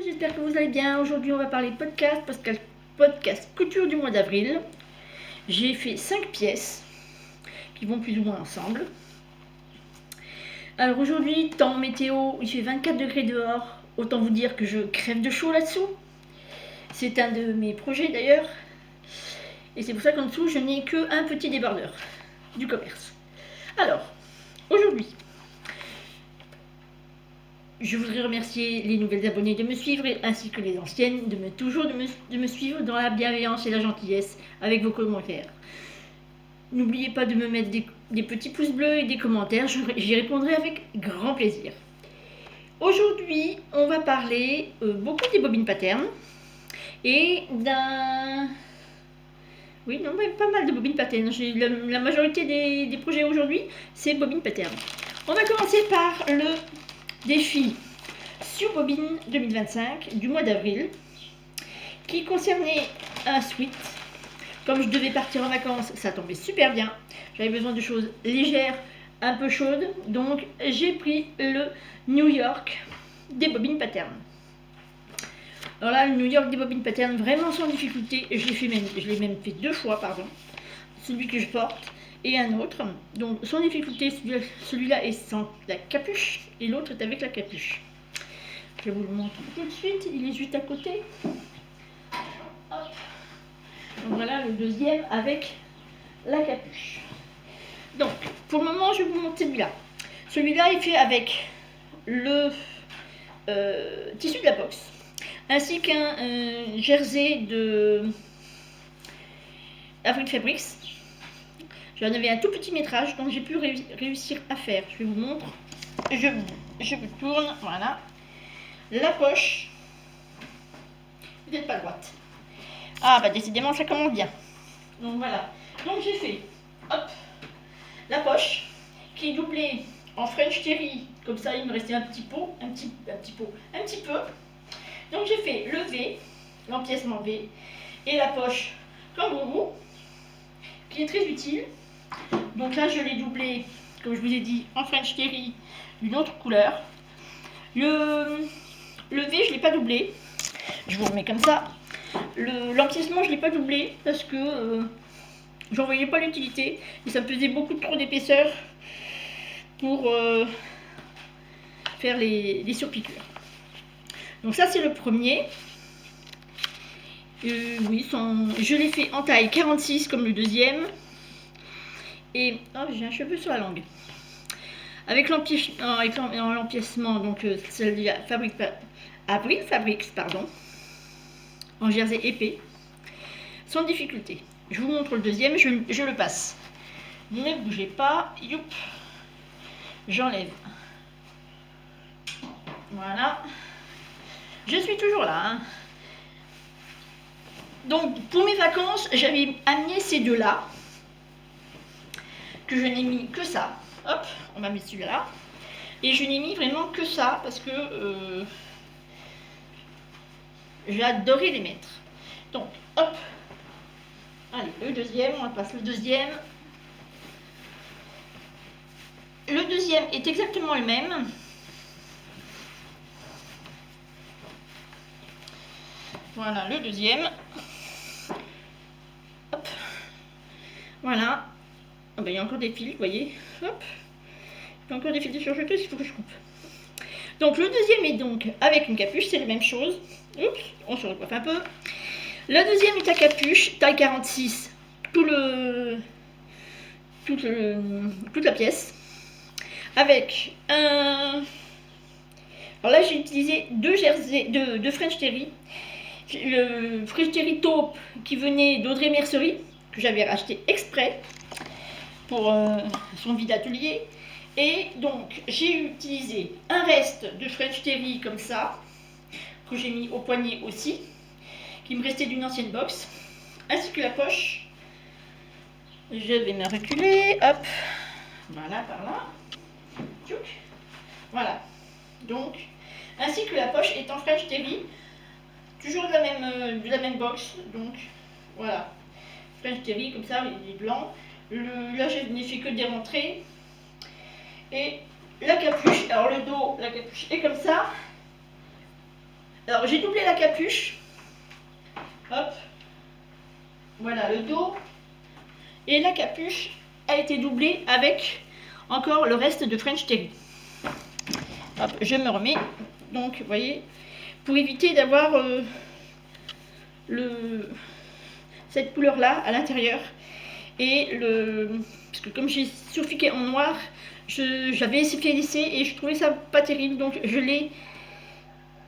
j'espère que vous allez bien. Aujourd'hui on va parler podcast couture du mois d'avril. J'ai fait 5 pièces qui vont plus ou moins ensemble. Alors aujourd'hui, temps météo, il fait 24 degrés dehors. Autant vous dire que je crève de chaud là-dessous. C'est un de mes projets d'ailleurs. Et c'est pour ça qu'en dessous je n'ai qu'un petit débardeur du commerce. Alors, aujourd'hui, je voudrais remercier les nouvelles abonnées de me suivre ainsi que les anciennes de me suivre dans la bienveillance et la gentillesse avec vos commentaires. N'oubliez pas de me mettre des petits pouces bleus et des commentaires, j'y répondrai avec grand plaisir. Aujourd'hui, on va parler beaucoup des bobines patterns et d'un... Oui, non, mais pas mal de bobines patterns. La majorité des projets aujourd'hui, c'est bobines patterns. On va commencer par le défi sur Bobine 2025 du mois d'avril qui concernait un sweat. Comme je devais partir en vacances, ça tombait super bien. J'avais besoin de choses légères, un peu chaudes, donc j'ai pris le New York des bobines patterns. Alors là, le New York des bobines patterns, vraiment sans difficulté, je l'ai même fait 2 fois, celui que je porte et un autre. Donc sans difficulté, celui-là est sans la capuche et l'autre est avec la capuche. Je vous le montre tout de suite, il est juste à côté. Hop. Donc voilà le deuxième avec la capuche. Donc pour le moment, je vais vous montre celui-là. Celui-là est fait avec le tissu de la box ainsi qu'un jersey de Avril Fabrics. J'en avais un tout petit métrage, donc j'ai pu réussir à faire. Je vais vous montrer. Je vous tourne, voilà. La poche. Vous n'êtes pas droite. Ah bah décidément ça commence bien. Donc voilà. Donc j'ai fait, hop, la poche qui est doublée en French Terry. Comme ça il me restait un petit peu. Donc j'ai fait le V, l'empiècement V, et la poche kangourou, qui est très utile. Donc là je l'ai doublé, comme je vous ai dit, en French Terry d'une autre couleur. Le V je ne l'ai pas doublé, je vous remets comme ça. L'empiècement je ne l'ai pas doublé parce que j'en voyais pas l'utilité et ça me faisait beaucoup trop d'épaisseur pour faire les surpiqûres. Donc ça c'est le premier. Oui, je l'ai fait en taille 46 comme le deuxième. Et oh, j'ai un cheveu sur la langue. Avec l'empiècement, donc celle Avril Fabrics, en jersey épais, sans difficulté. Je vous montre le deuxième, je le passe. Ne bougez pas, youp, j'enlève. Voilà. Je suis toujours là. Hein. Donc pour mes vacances, j'avais amené ces deux-là, que je n'ai mis que ça. Hop, on m'a mis celui-là. Et je n'ai mis vraiment que ça parce que j'ai adoré les mettre. Donc, hop. Allez, le deuxième, on passe le deuxième. Le deuxième est exactement le même. Voilà, le deuxième. Hop. Voilà. Oh ben, il y a encore des fils, vous voyez. Hop. Il y a encore des fils de surjeteuse, il faut que je coupe. Donc le deuxième est donc avec une capuche, c'est la même chose. Oups, on se recoiffe un peu. Le deuxième est à capuche, taille 46, toute la pièce. Avec un... Alors là j'ai utilisé deux French Terry. Le French Terry taupe qui venait d'Audrey Mercerie, que j'avais racheté exprès pour son vide atelier. Et donc j'ai utilisé un reste de French Terry comme ça, que j'ai mis au poignet aussi, qui me restait d'une ancienne box, ainsi que la poche. Je vais me reculer, hop, voilà par là, voilà. Donc, ainsi que la poche est en French Terry, toujours de la même box, donc voilà, French Terry comme ça, il est blanc. Là je n'ai fait que des rentrées. Et la capuche, alors le dos, la capuche est comme ça, Alors j'ai doublé la capuche. Hop. Voilà le dos. Et la capuche a été doublée avec encore le reste de French Terry. Hop, je me remets. Donc, vous voyez, pour éviter d'avoir cette couleur-là à l'intérieur. Et parce que comme j'ai sulfiqué en noir, j'avais essayé de lisser et je trouvais ça pas terrible. Donc, je l'ai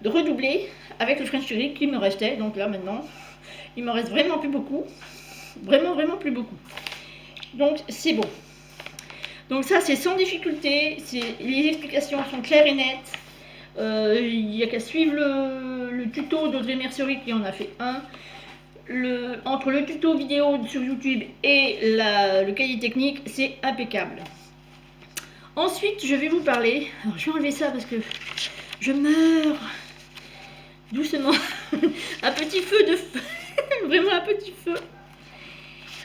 redoublé avec le French Terry qui me restait. Donc là, maintenant, il me reste vraiment plus beaucoup. Vraiment plus beaucoup. Donc, c'est bon. Donc ça, c'est sans difficulté. Les explications sont claires et nettes. Il n'y a qu'à suivre le tuto d'Audrey Mercerie qui en a fait un. Entre le tuto vidéo sur YouTube et le cahier technique, c'est impeccable. Ensuite, je vais vous parler. Alors, je vais enlever ça parce que je meurs doucement. Un petit feu de feu. Vraiment un petit feu.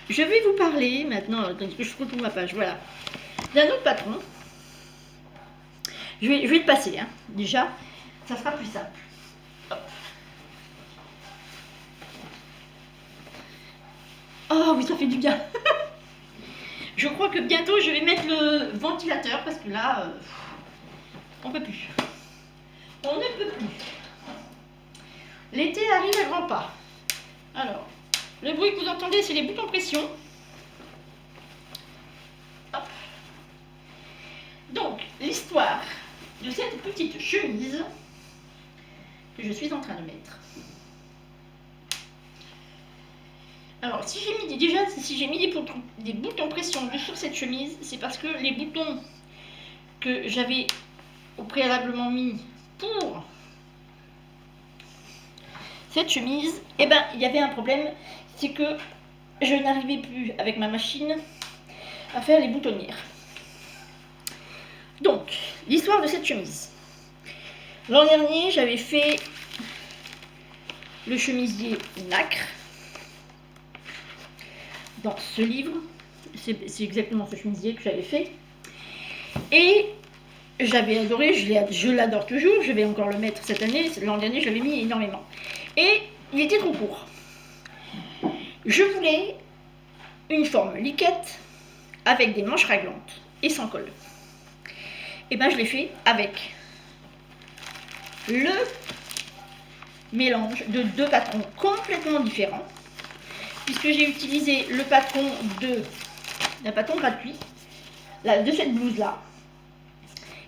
Je vais vous parler maintenant, attendez que je retrouve ma page, voilà, d'un autre patron. Je vais le passer, hein. Déjà, ça sera plus simple. Hop. Oh oui, ça fait du bien. Je crois que bientôt je vais mettre le ventilateur parce que là, on peut plus. On ne peut plus. L'été arrive à grands pas. Alors, le bruit que vous entendez, c'est les boutons pression. Hop. Donc, l'histoire de cette petite chemise que je suis en train de mettre. Alors, si j'ai mis des boutons pression sur cette chemise, c'est parce que les boutons que j'avais au préalablement mis pour cette chemise, eh ben, il y avait un problème, c'est que je n'arrivais plus avec ma machine à faire les boutonnières. Donc, l'histoire de cette chemise. L'an dernier, j'avais fait le chemisier nacre. Dans ce livre, c'est exactement ce chemisier que j'avais fait. Et j'avais adoré, je l'adore toujours, je vais encore le mettre cette année. L'an dernier, je l'avais mis énormément. Et il était trop court. Je voulais une forme liquette avec des manches raglantes et sans col. Et ben je l'ai fait avec le mélange de deux patrons complètement différents, puisque j'ai utilisé le patron d'un patron gratuit de cette blouse là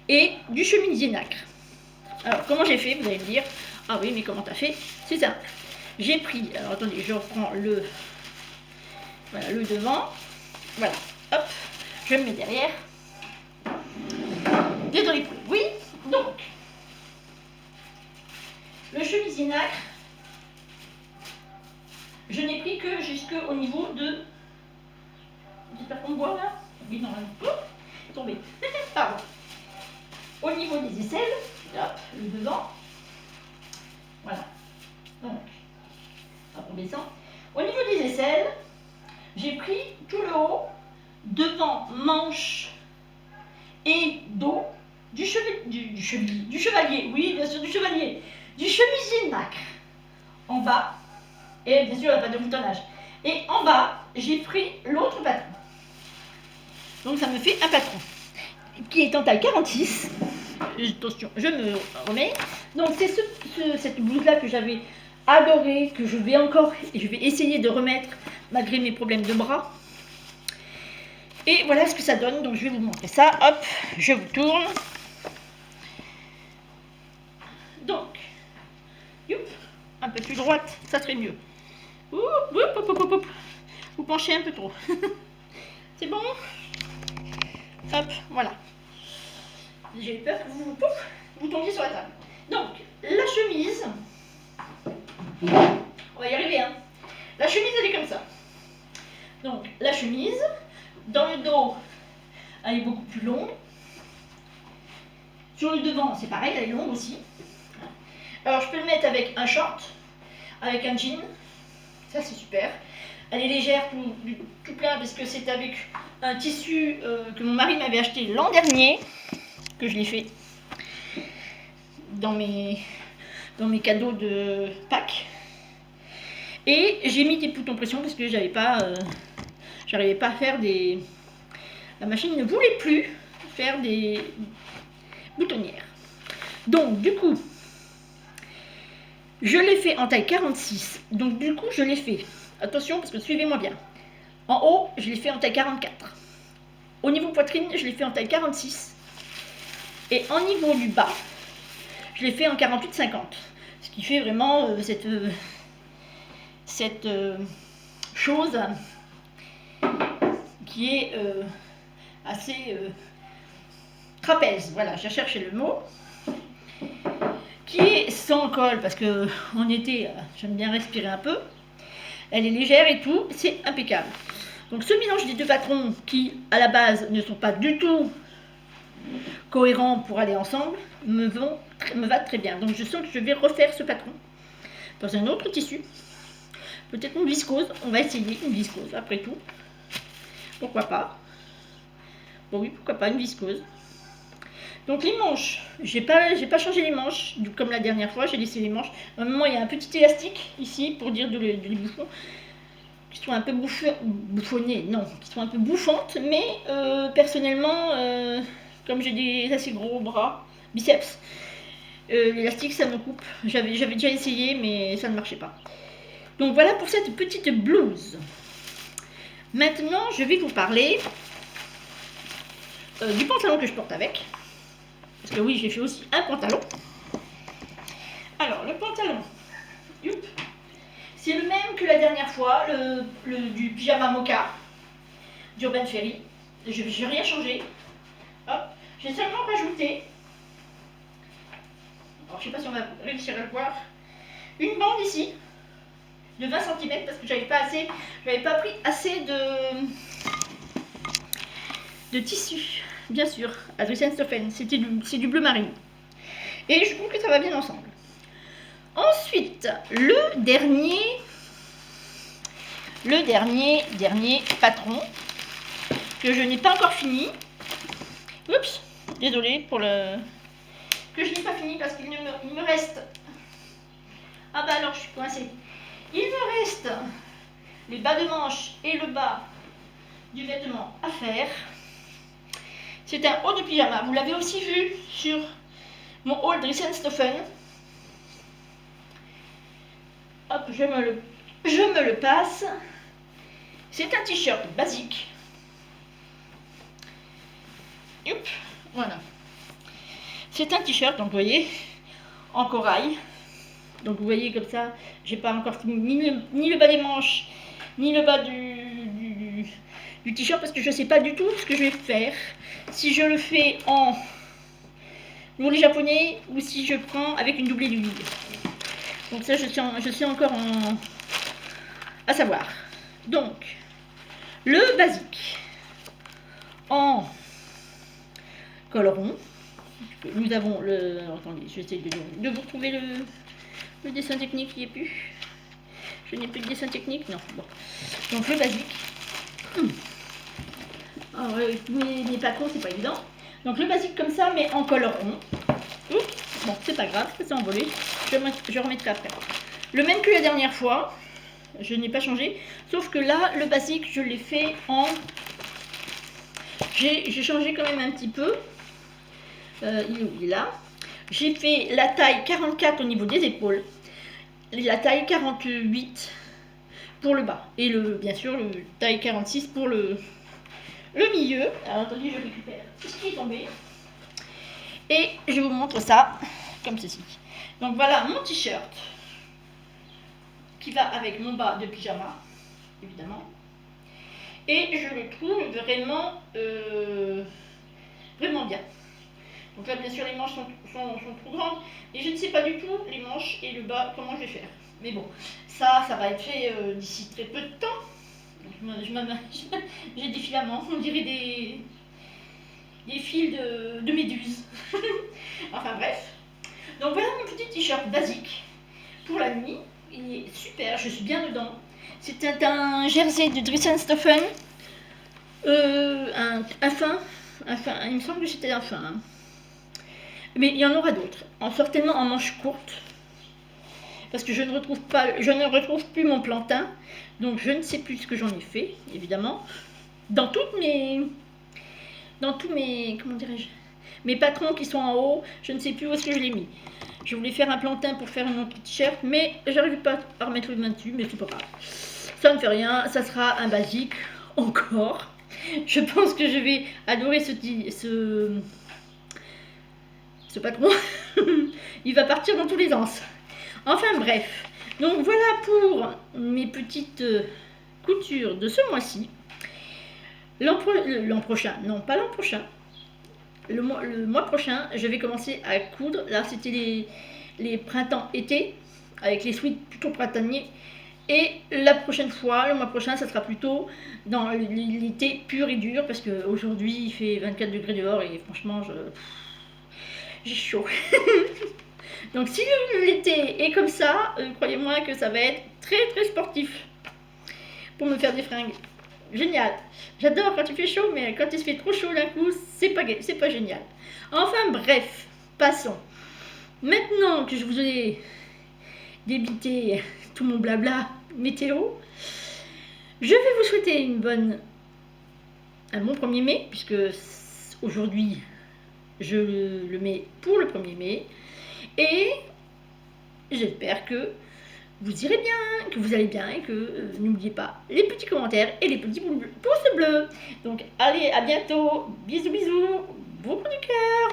et du chemisier nacre. Alors comment j'ai fait, vous allez me dire, ah oui mais comment t'as fait? C'est simple, j'ai pris, alors attendez, je reprends le devant, voilà, hop, je me mets derrière. Désolé pour le bruit. Donc, le chemisier nacre, je n'ai pris que jusqu'au niveau de... J'espère qu'on me voit là. Oui, normalement. Oh, tombé. Pardon. Au niveau des aisselles, hop, le devant. Voilà. Donc, hop, on descend. Au niveau des aisselles, j'ai pris tout le haut, devant, manche et dos. Du chevalier, oui, bien sûr, du chevalier, du chemisier nacre en bas, et bien sûr, il n'y a pas de boutonnage. Et en bas, j'ai pris l'autre patron. Donc, ça me fait un patron qui est en taille 46. Attention, je me remets. Donc, c'est cette blouse-là que j'avais adorée, que je vais essayer de remettre malgré mes problèmes de bras. Et voilà ce que ça donne. Donc, je vais vous montrer ça. Hop, je vous tourne. Donc, youp, un peu plus droite, ça serait mieux. Vous penchez un peu trop. C'est bon? Hop, voilà. J'ai eu peur que vous tombiez sur la table. Donc, la chemise, on va y arriver, hein. La chemise, elle est comme ça. Donc, la chemise, dans le dos, elle est beaucoup plus longue. Sur le devant, c'est pareil, elle est longue aussi. Alors, je peux le mettre avec un short, avec un jean. Ça, c'est super. Elle est légère, tout plein, parce que c'est avec un tissu que mon mari m'avait acheté l'an dernier, que je l'ai fait dans mes dans mes cadeaux de Pâques. Et j'ai mis des boutons pression parce que j'arrivais pas à faire des... La machine ne voulait plus faire des boutonnières. Donc du coup, je l'ai fait en taille 46. Donc du coup, je l'ai fait. Attention parce que suivez-moi bien. En haut, je l'ai fait en taille 44. Au niveau poitrine, je l'ai fait en taille 46. Et en niveau du bas, je l'ai fait en 48-50. Ce qui fait vraiment cette chose qui est assez trapèze. Voilà, j'ai cherché le mot. Qui est sans colle, parce que en été, j'aime bien respirer un peu. Elle est légère et tout, c'est impeccable. Donc ce mélange des deux patrons qui, à la base, ne sont pas du tout cohérents pour aller ensemble, me va très bien. Donc je sens que je vais refaire ce patron dans un autre tissu. Peut-être une viscose, on va essayer une viscose après tout. Pourquoi pas? Bon oui, pourquoi pas une viscose. Donc les manches, j'ai pas changé les manches comme la dernière fois, j'ai laissé les manches. À un moment, il y a un petit élastique ici pour dire les bouchons qui sont un peu bouffonnés, non, qui sont un peu bouffantes, mais personnellement, comme j'ai des assez gros bras, biceps, l'élastique ça me coupe. J'avais déjà essayé, mais ça ne marchait pas. Donc voilà pour cette petite blouse. Maintenant, je vais vous parler du pantalon que je porte avec. Parce que oui, j'ai fait aussi un pantalon. Alors, le pantalon, c'est le même que la dernière fois, du pyjama mocha d'Urban Ferry. Je n'ai rien changé. J'ai seulement rajouté, alors je ne sais pas si on va réussir à le voir, une bande ici de 20 cm parce que j'avais pas pris assez de tissu. Bien sûr, à Drissen-Stephen, c'est du bleu marine. Et je trouve que ça va bien ensemble. Ensuite, le dernier patron que je n'ai pas encore fini. Oups, désolée pour le... Que je n'ai pas fini parce qu'il me reste... Ah bah alors, je suis coincée. Il me reste les bas de manche et le bas du vêtement à faire. C'est un haut de pyjama. Vous l'avez aussi vu sur mon haul Drissen-Stephen. Hop, je me le passe. C'est un t-shirt basique. Hop, voilà. C'est un t-shirt, donc vous voyez, en corail. Donc vous voyez comme ça, j'ai pas encore fini ni le bas des manches, ni le bas du t-shirt parce que je sais pas du tout ce que je vais faire. Si je le fais en moulé japonais ou si je prends avec une doublée d'huile. Donc ça, je suis encore à savoir. Donc, le basique en col rond. Nous avons le... Attendez, j'essaie de vous retrouver le dessin technique, il n'y est plus. Je n'ai plus de dessin technique, non. Bon. Donc le basique. Alors, mes patrons, c'est pas évident. Donc le basique comme ça, mais en col rond. Bon, c'est pas grave, ça s'est envolé. Je remettrai après. Le même que la dernière fois. Je n'ai pas changé. Sauf que là, le basique, je l'ai fait en... J'ai changé quand même un petit peu. Il est là. J'ai fait la taille 44 au niveau des épaules. La taille 48 pour le bas. Et bien sûr, le taille 46 pour le milieu. Alors attendez, je récupère tout ce qui est tombé. Et je vous montre ça comme ceci. Donc voilà mon t-shirt qui va avec mon bas de pyjama, évidemment. Et je le trouve vraiment, vraiment bien. Donc là, bien sûr, les manches sont trop grandes. Et je ne sais pas du tout, les manches et le bas, comment je vais faire. Mais bon, ça va être fait d'ici très peu de temps. J'ai des filaments, on dirait des fils de méduse. Enfin bref. Donc voilà mon petit t-shirt basique pour la nuit. Il est super, je suis bien dedans. C'était un jersey de Drissen-Stephen. Un fin. Il me semble que c'était un fin. Hein. Mais il y en aura d'autres. Certainement en manches courtes. parce que je ne retrouve plus mon plantain, donc je ne sais plus ce que j'en ai fait, évidemment. Dans tous mes, comment dirais-je, mes patrons qui sont en haut, je ne sais plus où est-ce que je l'ai mis. Je voulais faire un plantain pour faire un t-shirt, mais j'arrive pas à remettre les mains dessus, mais c'est pas grave. Ça ne fait rien, ça sera un basique, encore. Je pense que je vais adorer ce patron. Il va partir dans tous les sens. Enfin bref, donc voilà pour mes petites coutures de ce mois-ci. L'an prochain, non pas l'an prochain, le mois prochain, je vais commencer à coudre. Là, c'était les printemps-été, avec les sweats plutôt printaniers. Et la prochaine fois, le mois prochain, ça sera plutôt dans l'été pur et dur, parce qu'aujourd'hui, il fait 24 degrés dehors, et franchement, j'ai chaud. Donc si l'été est comme ça, croyez-moi que ça va être très très sportif pour me faire des fringues. Génial. J'adore quand il fait chaud, mais quand il se fait trop chaud d'un coup, c'est pas génial. Enfin bref, passons. Maintenant que je vous ai débité tout mon blabla météo, je vais vous souhaiter un bon 1er mai, puisque aujourd'hui je le mets pour le 1er mai, et j'espère que vous irez bien, que vous allez bien, et que n'oubliez pas les petits commentaires et les petits pouces bleus. Donc allez, à bientôt, bisous bisous, beaucoup de cœur.